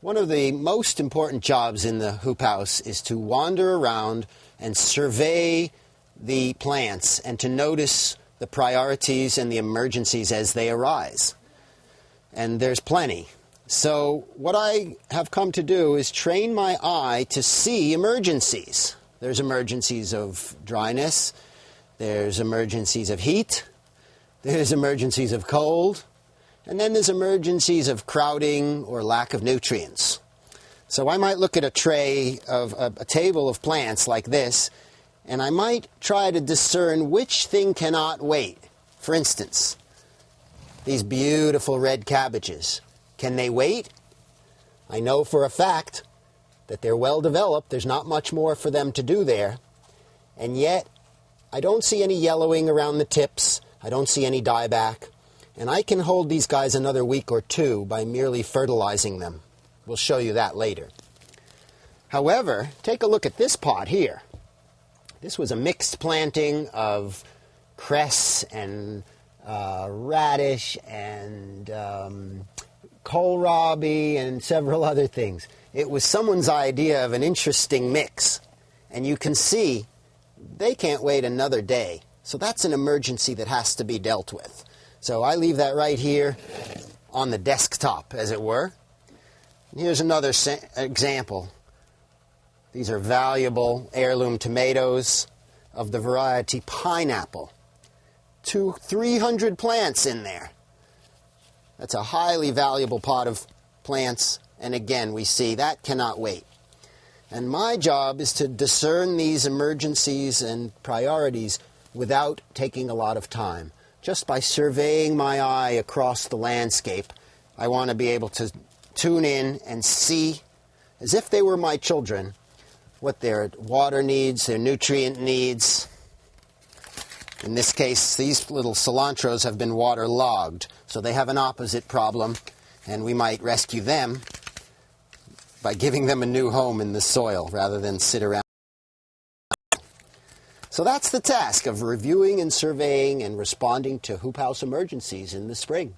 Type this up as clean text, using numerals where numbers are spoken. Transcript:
One of the most important jobs in the hoop house is to wander around and survey the plants and to notice the priorities and the emergencies as they arise. And there's plenty. So what I have come to do is train my eye to see emergencies. There's emergencies of dryness, there's emergencies of heat, there's emergencies of cold, and then there's emergencies of crowding or lack of nutrients. So I might look at a tray of a table of plants like this, and I might try to discern which thing cannot wait. For instance, these beautiful red cabbages. Can they wait? I know for a fact that they're well developed. There's not much more for them to do there. And yet, I don't see any yellowing around the tips. I don't see any dieback. And I can hold these guys another week or two by merely fertilizing them. We'll show you that later. However, take a look at this pot here. This was a mixed planting of cress and radish and kohlrabi and several other things. It was someone's idea of an interesting mix. And you can see they can't wait another day. So that's an emergency that has to be dealt with. So I leave that right here on the desktop, as it were. And here's another example. These are valuable heirloom tomatoes of the variety pineapple. 300 plants in there. That's a highly valuable pot of plants. And again, we see that cannot wait. And my job is to discern these emergencies and priorities without taking a lot of time. Just by surveying my eye across the landscape, I want to be able to tune in and see, as if they were my children, what their water needs, their nutrient needs. In this case, these little cilantros have been waterlogged, so they have an opposite problem, and we might rescue them by giving them a new home in the soil rather than sit around. So that's the task of reviewing and surveying and responding to hoop house emergencies in the spring.